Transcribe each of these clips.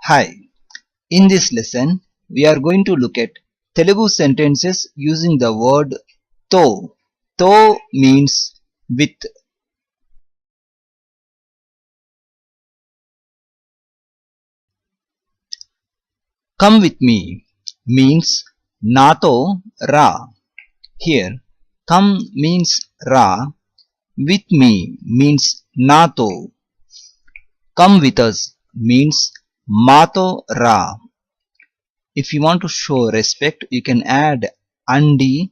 Hi, in this lesson we are going to look at Telugu sentences using the word tho. Tho means with. Come with me means nato ra. Here come means ra, with me means nato. Come with us means mato ra. If you want to show respect, you can add andi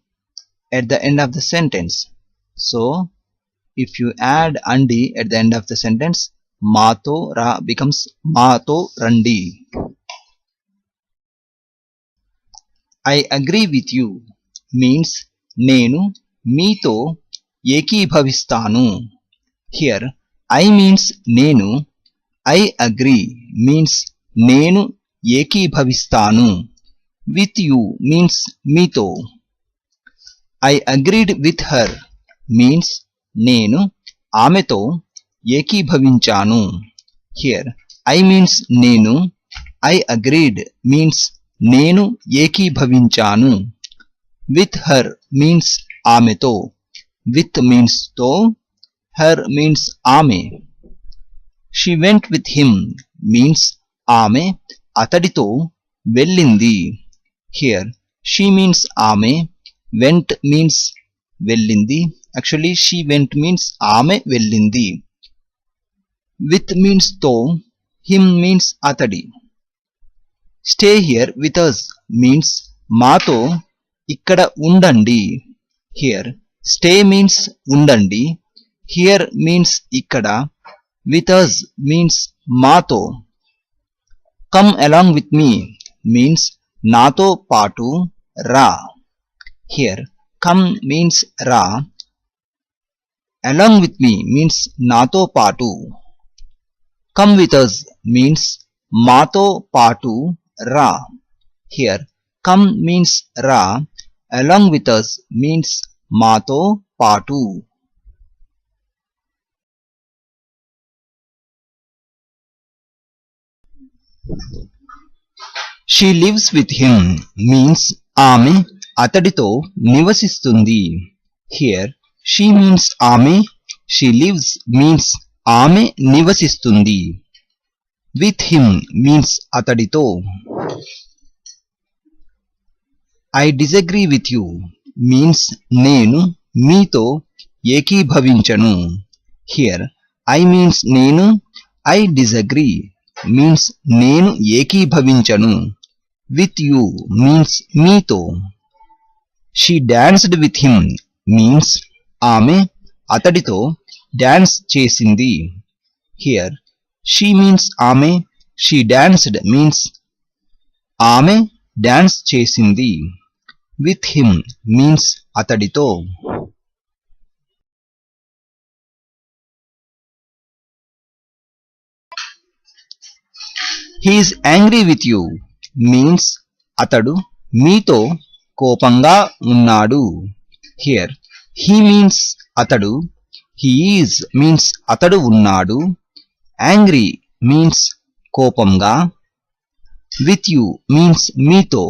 at the end of the sentence. So, if you add andi at the end of the sentence, mato ra becomes mato randi. I agree with you means nenu meeto ekibhavistanu. Here, I means nenu, I agree means nenu ekibhavistanu. With you means meeto. I agreed with her means nenu ఆమెతో ఏకీభవించాను. Here I means nenu, I agreed means నేను ఏకీభవించాను. With her means ఆమెతో. With means తో, her means ఆమె. She went with him means ఆమె అతడితో వెళ్ళింది. Here she means ఆమె, went means వెళ్ళింది. Actually she went means ఆమె వెళ్ళింది. With means తో, him means అతడి. Stay here with us means మాతో ఇక్కడ ఉండండి. Here stay means ఉండండి, here means ఇక్కడ, with us means మాతో. Come along with me means నాతో పాటు రా. Here come means రా, along with me means నాతో పాటు. Come with us means మాతో పాటు రా. Here come means రా, along with us means మాతో పాటు. She lives with him means ఆమె అతడితో నివసిస్తుంది. Here she means ఆమె, she lives means ఆమె నివసిస్తుంది. With him means అతడితో. I disagree with you means నేను మీతో ఏకీభవించను. Here I means నేను, I disagree means నేను ఏకీభవించను. With you means మీతో. She danced with him means ఆమె అతడితో డాన్స్ చేసింది. Here she means ఆమె, she danced means ఆమె డాన్స్ చేసింది. With him means అతడితో. He is angry with you means అతడు మీతో కోపంగా ఉన్నాడు. Here he means అతడు, he is means అతడు ఉన్నాడు, angry means కోపంగా, with you means మీతో.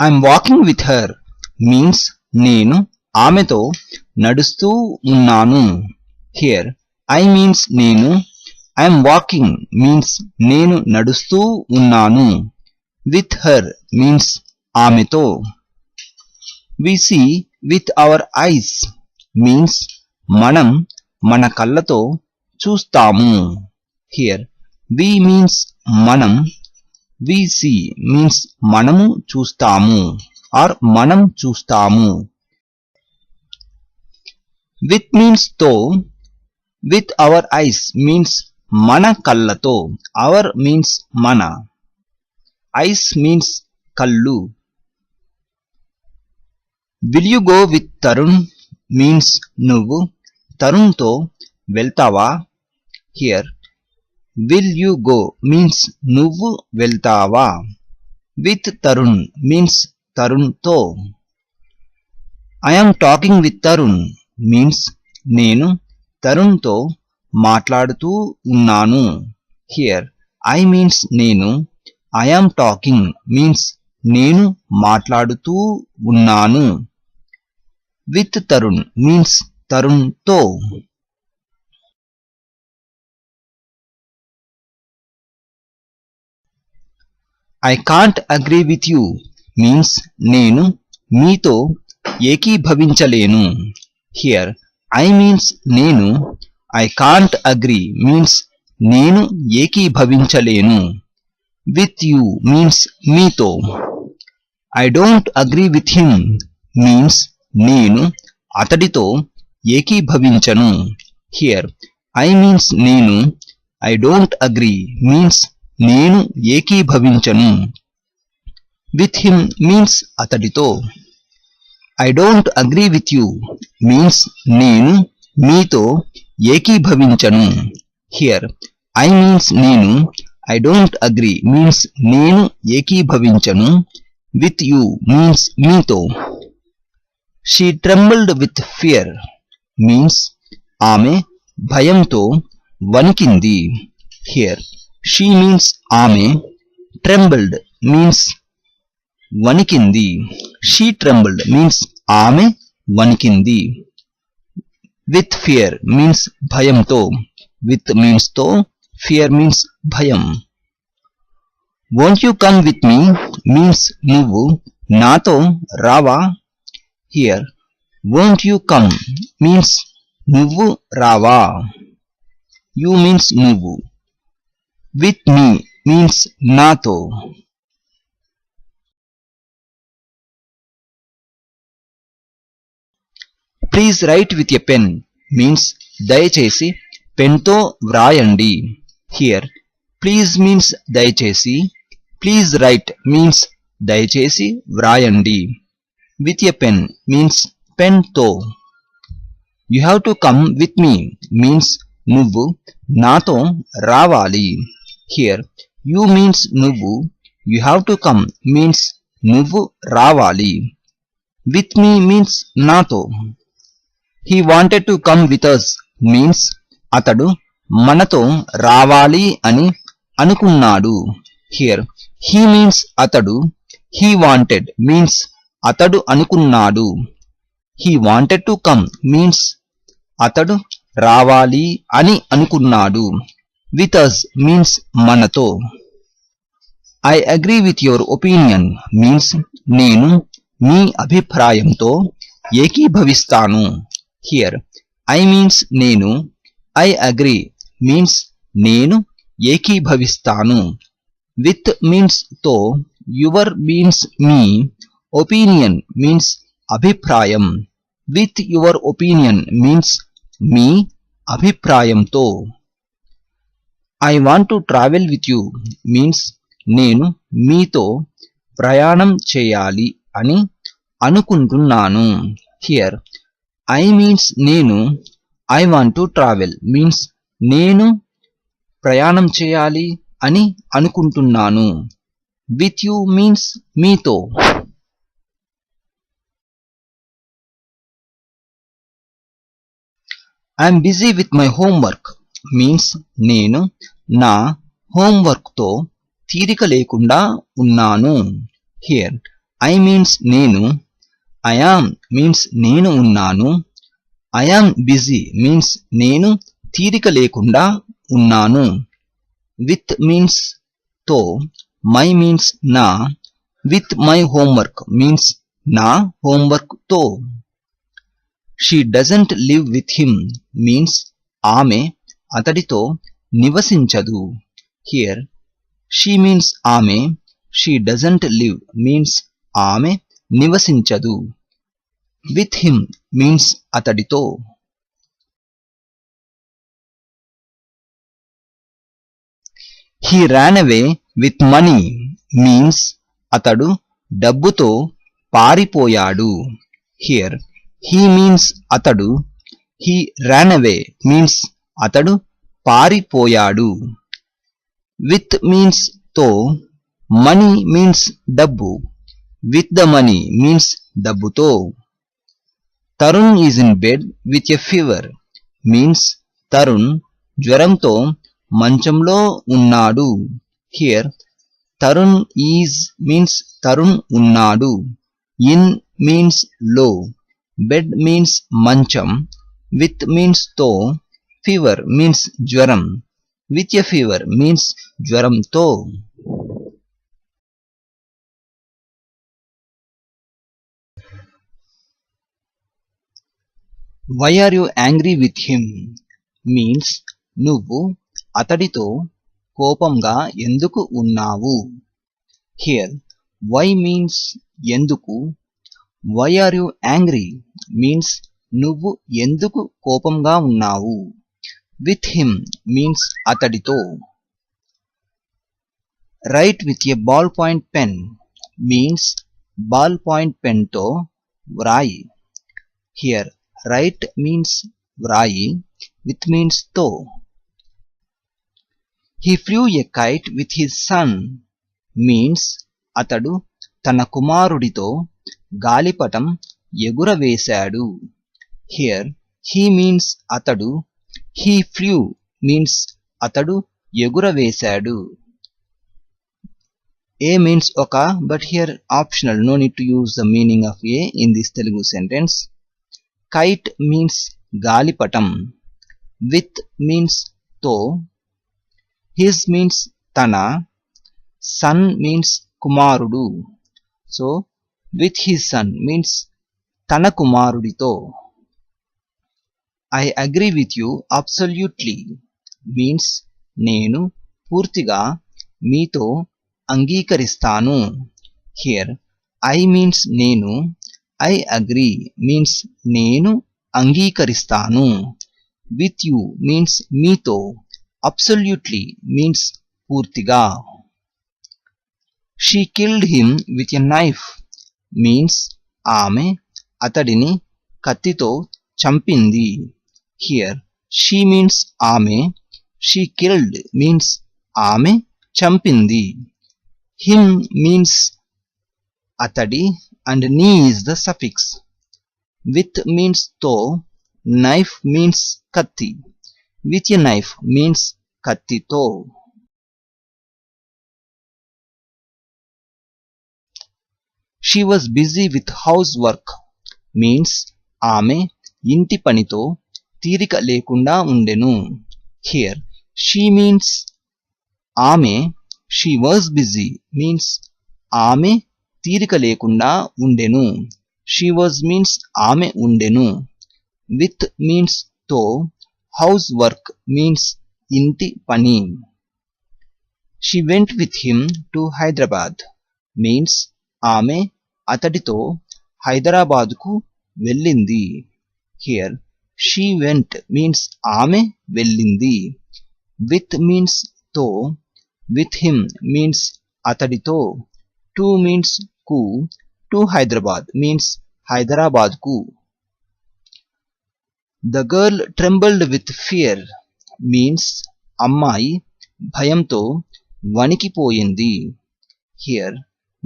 I am walking with her means నేను ఆమెతో నడుస్తూ ఉన్నాను. Here I means నేను, I am walking means నేను నడుస్తూ ఉన్నాను. With her means ఆమెతో. We see with our eyes means మనం మన కళ్ళతో చూస్తాము. Here we means మనం, we see means మనము చూస్తాము or మనం చూస్తాము. With means తో, with our eyes means మన కళ్ళతో, our means మన, eyes means కళ్ళు. Will you go with Tarun means నువ్వు తరుణ్తో వెళ్తావా. Here will you go means నువ్వు వెళ్తావా. With Tarun means తరుణ్తో. I am talking with Tarun means నేను తరుణ్తో మాట్లాడుతూ ఉన్నాను. Here I means నేను, I am talking means నేను మాట్లాడుతూ ఉన్నాను. With Tarun means తరుణ్తో. I can't agree with you means నేను మీతో ఏకీభవించలేను. Here I means నేను, I can't agree means నేను ఏకీభవించలేను. With you means మీతో. I don't agree with him means నేను అతడితో ఏకీభవించను. Here I means నేను, I don't agree means నేను ఏకీభవించను. With him means అతడితో. I don't agree with you means నేను మీతో ఏకీభవించను. Here I means నేను, I don't agree means నేను ఏకీభవించను. With you means మీతో. She trembled with fear means ఆమె భయంతో వణికింది. Here she means ఆమె, trembled means వణికింది. She trembled means ఆమె వణికింది. With fear means భయంతో. With means తో, fear means భయం. Won't you come with me means నువ్వు నాతో రావా. Here won't you come means నువ్వు రావా. You means నువ్వు. With me means నాతో. Please write with a pen means దయచేసి పెన్తో వ్రాయండి. Here please means దయచేసి, please write means దయచేసి వ్రాయండి. With a pen means పెన్తో. You have to come with me means నువ్వు నాతో రావాలి. Here you means నువ్వు, you have to come means నువ్వు రావాలి. With me means నాతో. He wanted to come with us means అతడు మనతో రావాలి అని అనుకున్నాడు. Here he means అతడు, he wanted means అతడు అనుకున్నాడు. He wanted to come means అతడు రావాలి అని అనుకున్నాడు. With us means మనతో. I agree with your opinion means నేను మీ అభిప్రాయంతో ఏకీభవిస్తాను. Here I means నేను, I agree means నేను ఏకీభవిస్తాను. With means తో, your means me, opinion means అభిప్రాయం. With your opinion means మీ అభిప్రాయంతో. I want to travel with you means నేను మీతో ప్రయాణం చేయాలి అని అనుకుంటున్నాను. Here I means నేను, I want to travel means నేను ప్రయాణం చేయాలి అని అనుకుంటున్నాను. With you means మీతో. I am busy with my homework means నేను నా homework తో తీరిక లేకుండా ఉన్నాను. Here I means నేను, I am means నేను ఉన్నాను. I am busy means నేను తీరిక లేకుండా ఉన్నాను. With means తో, my means నా, with my homework means నా homework తో. She doesn't live with him means ఆమె అతడితో నివసించదు. Here she means ఆమె, she doesn't live means ఆమె నివసించదు. With him means అతడితో. He ran away with money means అతడు డబ్బుతో పారిపోయాడు. Here he means అతడు, he ran away means అతడు పారిపోయాడు. With means తో, money means డబ్బు. With the money means డబ్బుతో. Tarun is in bed with a fever means Tarun జ్వరంతో మంచంలో ఉన్నాడు. Here Tarun is means Tarun ఉన్నాడు. In means లో. Bed means మంచం. With means తో. Fever means జ్వరం. With a fever means జ్వరంతో. Why are you angry with him? Means నువ్వు అతడితో కోపంగా ఎందుకు ఉన్నావు. Here why means ఎందుకు. Why are you angry means నువ్వు ఎందుకు కోపంగా ఉన్నావు. With him means అతడితో. Write with a ballpoint pen means ballpoint pen తో వ్రాయి. Here write means వ్రాయి. With means తో. He flew a kite with his son means అతడు తన కుమారుడితో గాలిపటం ఎగురవేశాడు. Here he means అతడు. He flew means అతడు ఎగురవేశాడు. A means ఒక, but here optional, no need to use the meaning of A in this Telugu sentence. Kite means గాలిపటం. With means తో. His means తన. Son means కుమారుడు. So with his son means తన కుమారుడితో. I agree with you absolutely means నేను పూర్తిగా మీతో అంగీకరిస్తాను. Here I means నేను. I agree means నేను అంగీకరిస్తాను. With you means మీతో. Absolutely means పూర్తిగా. She killed him with a knife means ఆమె అతడిని కత్తితో చంపింది. Here she means ఆమె. She killed means ఆమె చంపింది. Him means అతడి and ni is the suffix. With means తో. Knife means కత్తి. With a knife means కత్తితో. She was busy with housework means ఆమె ఇంటి పనితో తీరిక లేకుండా ఉండెను. Here she means ఆమె. She was busy means ఆమె తీరిక లేకుండా ఉండెను. She was means ఆమె ఉండెను. With means తో. Housework means ఇంటి పని. She went with him to Hyderabad means ఆమె అతడితో హైదరాబాదుకు వెళ్ళింది. Here she went means ఆమె వెళ్ళింది. With means తో. With him means అతడితో. To means కు. To Hyderabad means హైదరాబాద్కు. The girl trembled with fear means అమ్మాయి భయంతో వణికిపోయింది. Here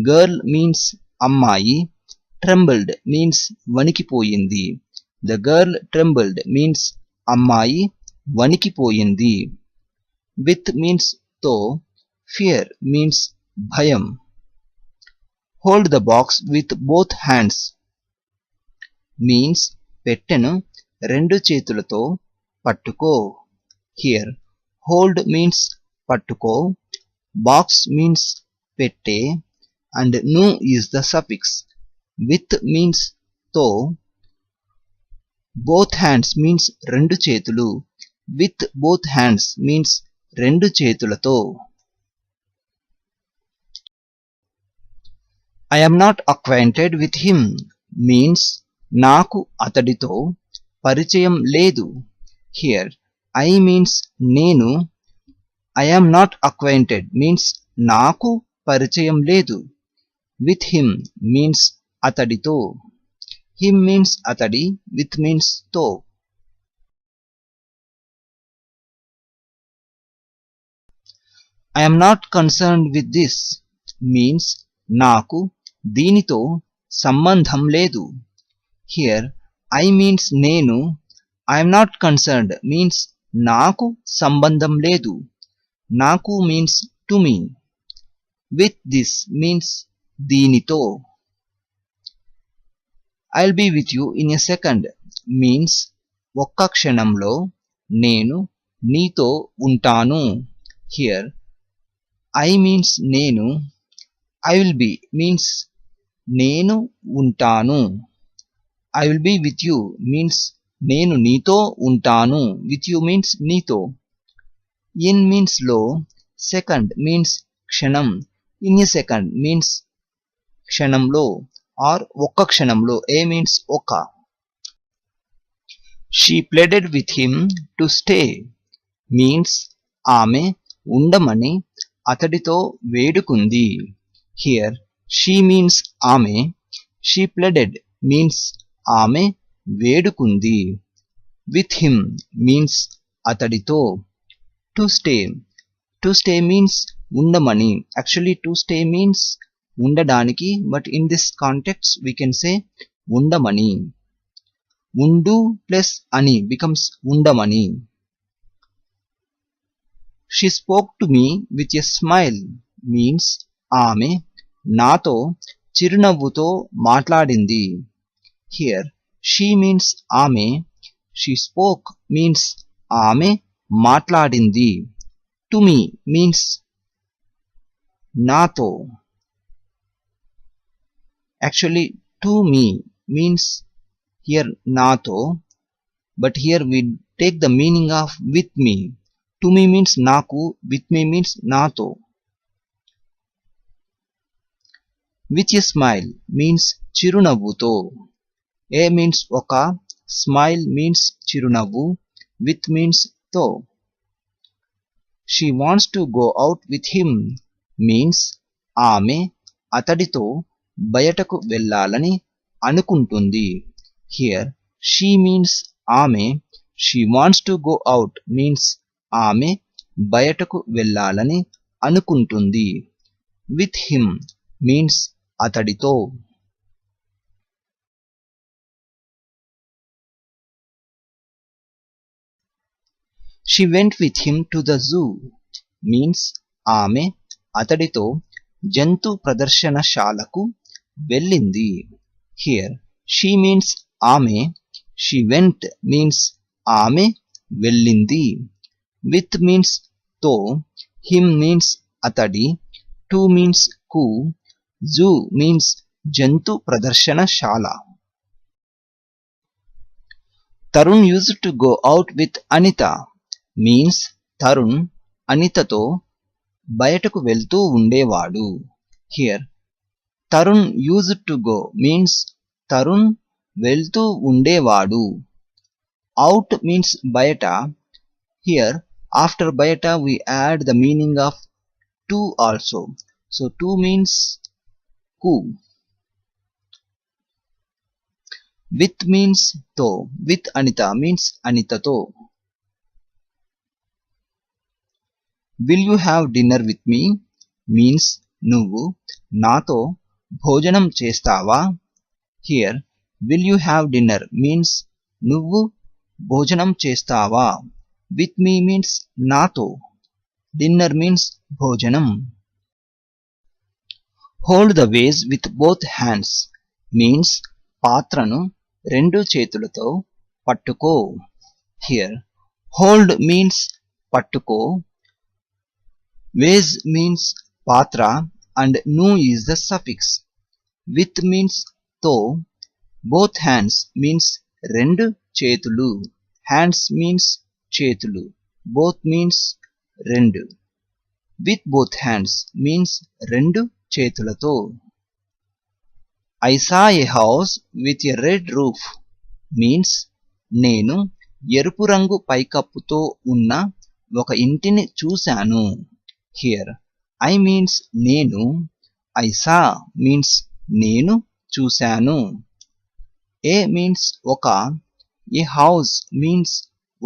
girl means అమ్మాయి. Trembled means వణికిపోయింది. The girl trembled means అమ్మాయి వణికిపోయింది. With means తో. Fear means భయం. Hold the box with both hands means పెట్టెను రెండు చేతులతో పట్టుకో. Here hold means పట్టుకో. Box means పెట్టె and nu is the suffix. With means తో. Both hands means రెండు చేతులు. With both hands means రెండు చేతులతో. I am not acquainted with him means నాకు అతడితో పరిచయం లేదు. Here I means నేను. I am not acquainted means నాకు పరిచయం లేదు. With him means అతడితో. Him means అతడి. With means తో. I am not concerned with this means నాకు దీనితో సంబంధం లేదు. Here I means నేను. I am not concerned means నాకు సంబంధం లేదు. నాకు means to me. With this means దీనితో. I'll be with you in a second means ఒక్క క్షణంలో నేను నీతో ఉంటాను. Here I means నేను, I will be means నేను ఉంటాను. I will be with you means నేను నీతో ఉంటాను. With you means నీతో. In means లో, second means క్షణం. In a second means క్షణంలో or ఒక్క క్షణంలో. A means ఒక. She pleaded with him to stay means ఆమె ఉండమని అతడితో వేడుకుంది. Here she means ఆమె, she pleaded means ఆమె వేడుకుంది. With him means అతడితో. To stay. To stay means ఉండమని. Actually to stay means ఉండడానికి, but in this context we can say ఉండమని. ఉండు plus అని becomes ఉండమని. She spoke to me with a smile means ఆమె నాతో చిరునవ్వుతో మాట్లాడింది. Here she means ఆమె, she spoke means ఆమె మాట్లాడింది. To me means నాతో. Actually to me means here నాతో, but here we take the meaning of with me. To me means నాకు, with me means నాతో. With a smile means చిరునవ్వుతో. A means ఒక, smile means చిరునవ్వు, with means తో. She wants to go out with him means ఆమె అతడితో బయటకు వెళ్ళాలని అనుకుంటుంది. Here she means ఆమె, she wants to go out means ఆమె బయటకు వెళ్ళాలని అనుకుంటుంది. With him means అతడితో. She went with him to the zoo means ఆమె అతడితో జంతు ప్రదర్శనశాలకు వెళ్ళింది. Here she means ఆమె, she went means ఆమె వెళ్ళింది. With means తో, him means అతడి, to means కు, zoo means జంతు ప్రదర్శనశాల. Tarun used to go out with Anita means Tarun అనితతో బయటకు వెళ్తూ ఉండేవాడు. Here Tarun used to go means Tarun వెళ్తూ ఉండేవాడు. Out means బయట. Here after బయట we add the meaning of to also. So to means కు. With means తో, with Anita means అనితతో. Will you have dinner with me means నువ్వు నాతో భోజనం చేస్తావా. Here will you have dinner means నువ్వు భోజనం చేస్తావా. With me means నాతో. Dinner means భోజనం. Hold the vase with both hands means పాత్రను రెండు చేతులతో పట్టుకో. Here hold means పట్టుకో, vase means పాత్ర and nu is the suffix. With means తో, both hands means రెండు చేతులు, hands means చేతులు, both means రెండు. With both hands means రెండు చేతులతో. I saw a house with a red roof means నేను ఎరుపు రంగు పైకప్పుతో ఉన్న ఒక ఇంటిని చూశాను. Here I means నేను, I saw means నేను చూశాను. A means ఒక, a house means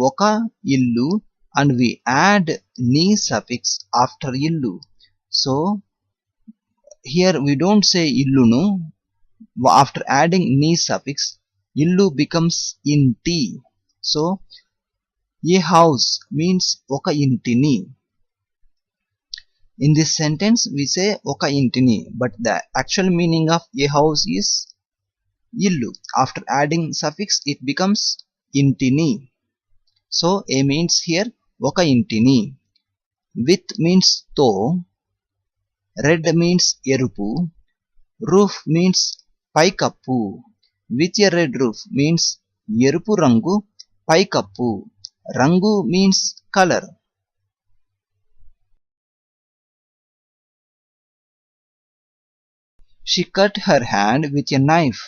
ఒక ఇల్లు and we add ni suffix after illu. So here we don't say illunu. After adding ni suffix, illu becomes inti. So A house means oka intini. In this sentence we say oka intini, but the actual meaning of a house is illu. After adding suffix it becomes intini. So a means here oka intini. With means to, red means erupu, roof means paikappu. With a red roof means erupu rangu paikappu. Rangu means color. She cut her hand with a knife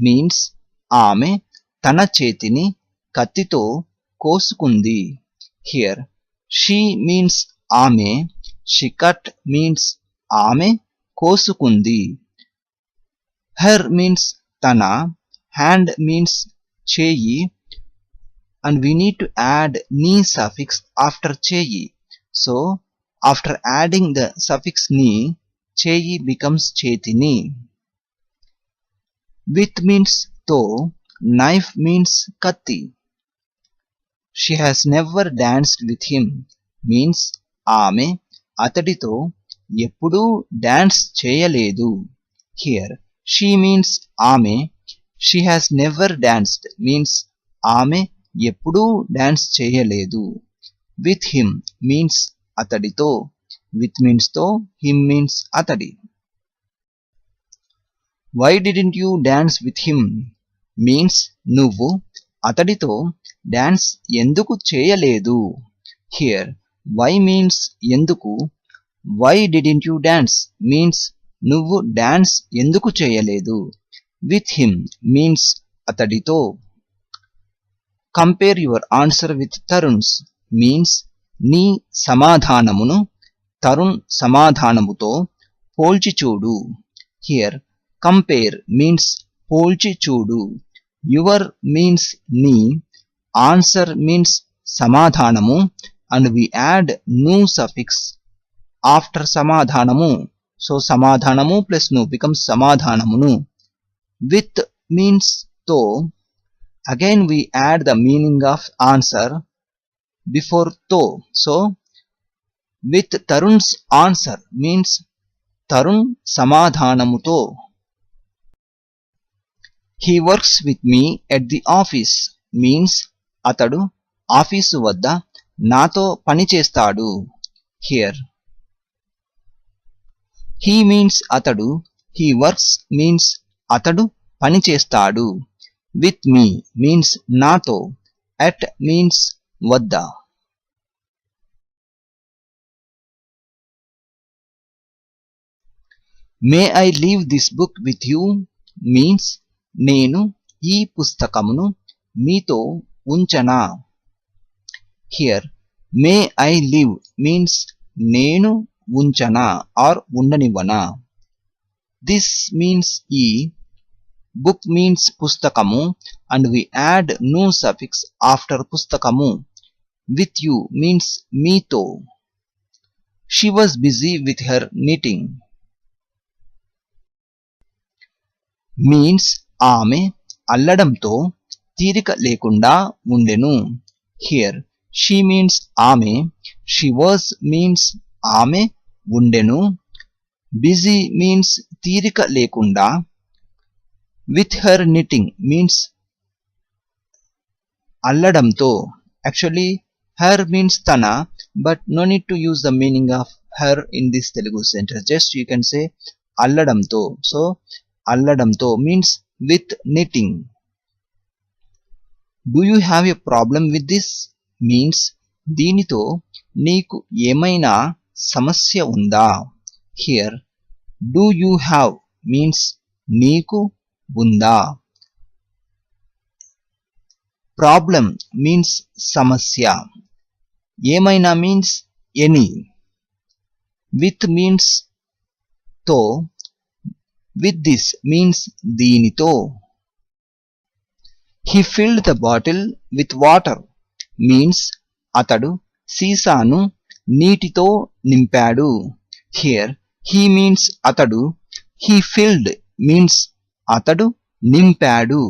means ఆమె తన చేతిని కత్తితో కోసుకుంది. Here she means ఆమె, she cut means ఆమె కోసుకుంది. Her means తన, hand means చేయి, and we need to add ni suffix after cheyi. So after adding the suffix ni, cheyi becomes chetini. With means to, knife means katti. She has never danced with him means ఆమె అతడితో ఎప్పుడూ dance చేయలేదు. Here she means ఆమె, she has never danced means ఆమె ఎప్పుడూ dance చేయలేదు. With him means అతడితో, with means తో, him means అతడి. Why didn't you dance with him means నువ్వు అతడితో డాన్స్ ఎందుకు చేయలేదు. Here why means ఎందుకు, why didn't you dance means నువ్వు డాన్స్ ఎందుకు చేయలేదు. With him means అతడితో. Compare your answer with Tarun's means నీ సమాధానమును తరుణ్ సమాధానముతో పోల్చి చూడు. Here compare means పోల్చి చూడు, your means నీ, answer means సమాధానము, and we add nu suffix after సమాధానము. So సమాధానము plus nu becomes సమాధానమును. With means తో, again we add the meaning of answer before to. So with Tarun's answer means Tarun samadhanamuto. He works with me at the office means atadu office వద్ద నాతో పని చేస్తాడు. Here he means atadu, he works means atadu పని చేస్తాడు. With me means నాతో, at means వద్ద. May I leave this book with you means నేను ఈ పుస్తకమును మీతో ఉంచనా. Here may I leave means నేను ఉంచనా or ఉండనివ్వనా. This means ఈ, book means పుస్తకము, and we add nu suffix after పుస్తకము. With you means మీతో. She was busy with her knitting means ఆమె అల్లడంతో తీరిక లేకుండా ఉండెను. Here she means ఆమె, she was means ఆమె ఉండెను, busy means తీరిక లేకుండా, with her knitting means అల్లడంతో. Actually her means tana, but no need to use the meaning of her in this Telugu sentence. Just you can say alladamto. So alladamto means with knitting. Do you have a problem with this means దీనితో నీకు ఏమైనా సమస్య ఉందా. Here do you have means నీకు ఉందా. Problem means సమస్య. ఏమైనా means any. With means తో, with this means దీనితో. He filled the bottle with water means అతడు సీసాను నీటితో నింపాడు. Here he means అతడు, he filled means అతడు నింపాడు.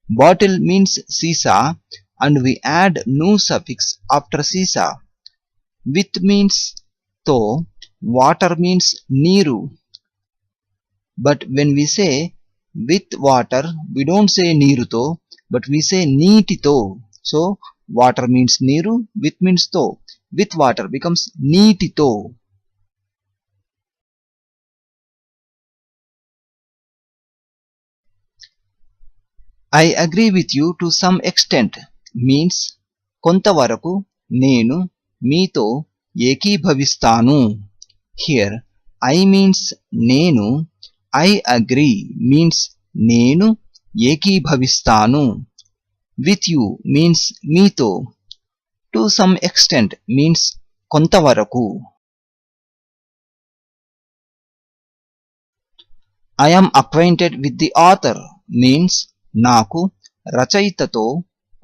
Bottle means సీసా, and we add nu suffix after sisa. With means to, water means neeru. But when we say with water, we don't say neeruto, but we say neetito. So water means neeru, with means to. With water becomes neetito. I agree with you to some extent means కొంతవరకు నేను మీతో ఏకీభవిస్తాను. Here I means నేను, I agree means నేను ఏకీభవిస్తాను. With you means మీతో. To some extent means కొంతవరకు. I am acquainted with the author means నాకు రచయితతో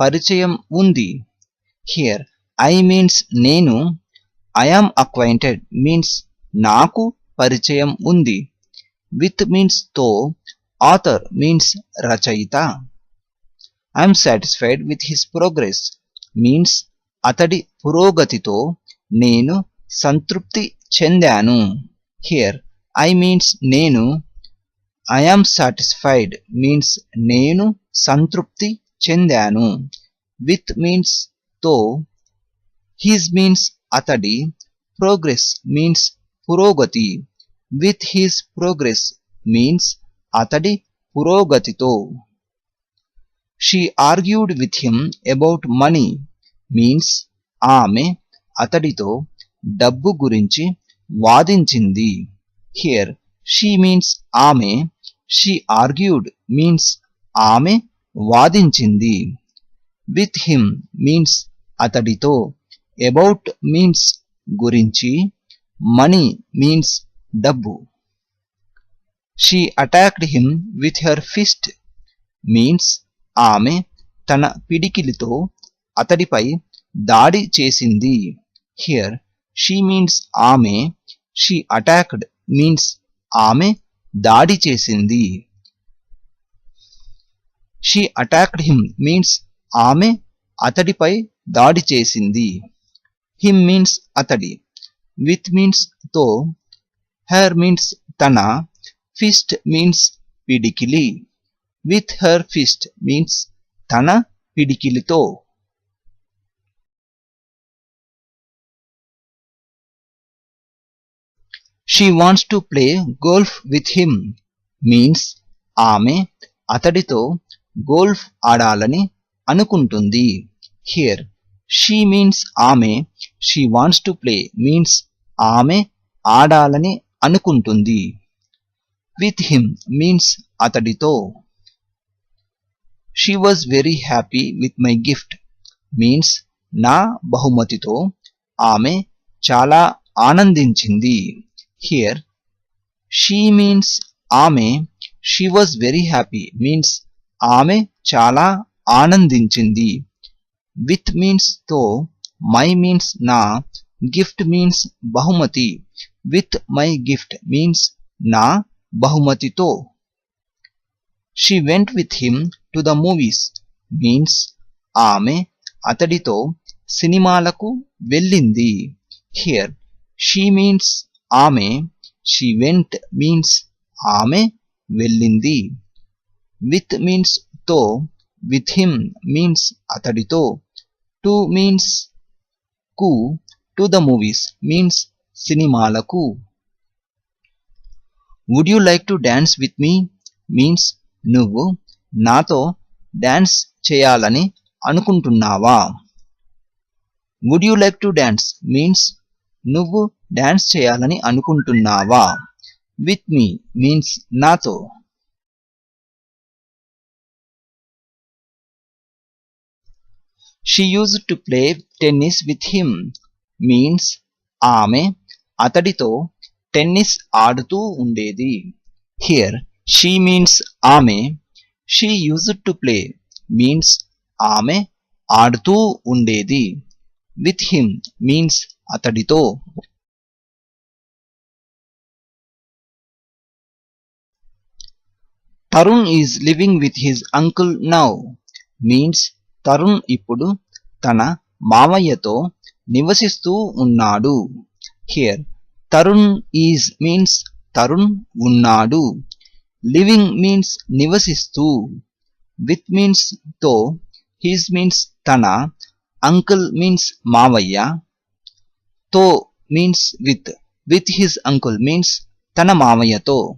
పరిచయం ఉంది. Here I means నేను, I am acquainted means నాకు పరిచయం ఉంది. With means తో, author means రచయిత. I am satisfied with his progress means అతడి పురోగతితో నేను సంతృప్తి చెందాను. Here I means నేను, I am satisfied means నేను సంతృప్తి చెందాను. With means తో, his means అతడి, progress means పురోగతి. With his progress means అతడి పురోగతితో. She argued with him about money means ఆమె అతడితో డబ్బు గురించి వాదించింది. Here she means ఆమె, she argued means ఆమె వాదించింది. With him means అతడితో, about means గురించి, money means డబ్బు. She attacked him with her fist means ఆమె తన పిడికిలితో అతడిపై దాడి చేసింది. Here she means ఆమె, she attacked means ఆమె దాడి చేసింది. She attacked him means ఆమె అతడిపై దాడి చేసింది. Him means అతడి. With means తో, her means తన, fist means పిడికిలి. With her fist means తన పిడికిలితో. She wants to play golf with him means ఆమె అతడితో గోల్ఫ్ ఆడాలని అనుకుంటుంది. Here she means ఆమె, she wants to play means ఆమె ఆడాలని అనుకుంటుంది. With him means అతడితో. She was very happy with my gift means నా బహుమతితో ఆమె చాలా ఆనందించింది. Here she means ఆమె, she was very happy means ఆమె చాలా ఆనందించింది. With means తో, my means నా, gift means బహుమతి. With my gift means నా బహుమతితో. She went with him to the movies means ఆమె అతడితో సినిమాలకు వెళ్ళింది. Here she means ఆమె, she went means ఆమె వెళ్ళింది. With means తో, with him means అతడితో. To means కు, to the movies means సినిమాలకు. Would you like to dance with me means నువ్వు నాతో డాన్స్ చేయాలని అనుకుంటున్నావా. Would you like to dance means నువ్వు డాన్స్ చేయాలని అనుకుంటున్నావా. With me means నాతో. She used to play tennis with him means ఆమె అతడితో టెన్నిస్ ఆడుతూ ఉండేది. Here she means ఆమె, she used to play means ఆమె ఆడుతూ ఉండేది. With him means అతడితో. Tarun is living with his uncle now means Tarun ఇప్పుడు తన మామయ్యతో నివసిస్తూ ఉన్నాడు. Here Tarun is means Tarun ఉన్నాడు. లివింగ్ మీన్స్ నివసిస్తూ. విత్ మీన్స్ తో. హిస్ మీన్స్ తన. అంకుల్ మీన్స్ మావయ్య. తో means with. With his uncle means తన మామయ్యతో.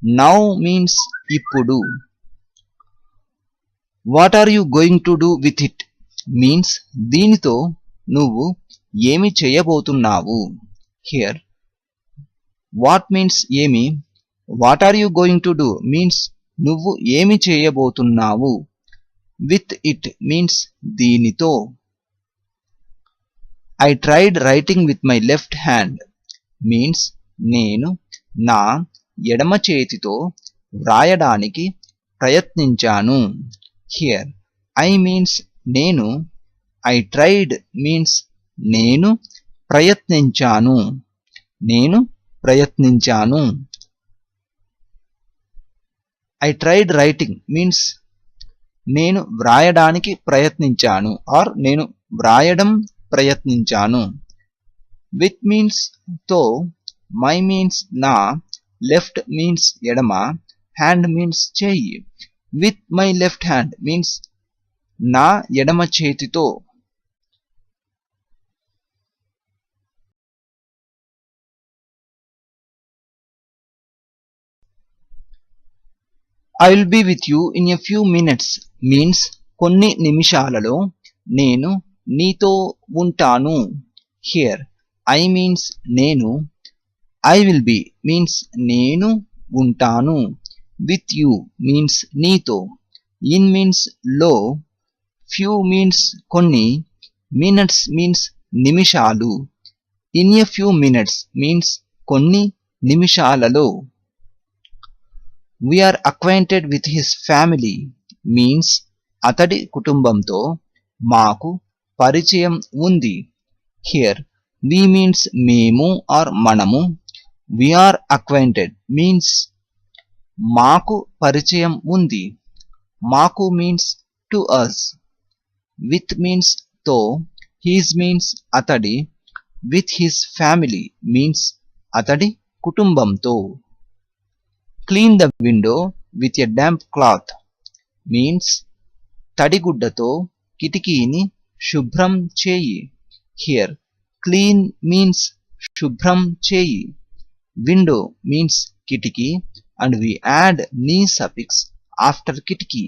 నౌ మీన్స్ ఇప్పుడు. What are you going to do with it means దీనితో నువ్వు ఏమి చేయబోతున్నావు. హియర్ వాట్ మీన్స్ ఏమి. What are you going to do means నువ్వు ఏమి చేయబోతున్నావు. విత్ ఇట్ మీన్స్ దీనితో. I tried writing with my left hand means నేను నా ఎడమ చేతితో వ్రాయడానికి ప్రయత్నించాను. హియర్ ఐ మీన్స్ నేను. ఐ ట్రైడ్ మీన్స్ నేను ప్రయత్నించాను. నేను ప్రయత్నించాను. ఐ ట్రైడ్ రైటింగ్ మీన్స్ నేను వ్రాయడానికి ప్రయత్నించాను ఆర్ నేను వ్రాయడం ప్రయత్నించాను. విత్ మీన్స్ తో. మై మీన్స్ నా. లెఫ్ట్ మీన్స్ ఎడమ. హ్యాండ్ మీన్స్ చెయ్యి. With my left hand means నా ఎడమ చేతితో. I will be with you in a few minutes means కొన్ని నిమిషాలలో నేను నీతో ఉంటాను. Here I means నేను. I will be means నేను ఉంటాను. With you means నీతో. In means లో. Few means కొన్ని. Minutes means నిమిషాలు. In a few minutes means కొన్ని నిమిషాలలో. We are acquainted with his family means అతడి కుటుంబంతో మాకు పరిచయం ఉంది. Here we means మేము or మనము. We are acquainted means మాకు పరిచయం ఉంది. మాకు means to us. With means తో. His means అతడి. With his family means అతడి కుటుంబంతో. Clean the window with a damp cloth means తడిగుడ్డతో కిటికీని శుభ్రం చేయి. Here clean means శుభ్రం చేయి. Window means కిటికీ and we add ni suffix after కిటికీ.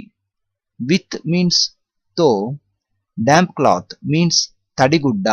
With means తో. Damp cloth means తడిగుడ్డ.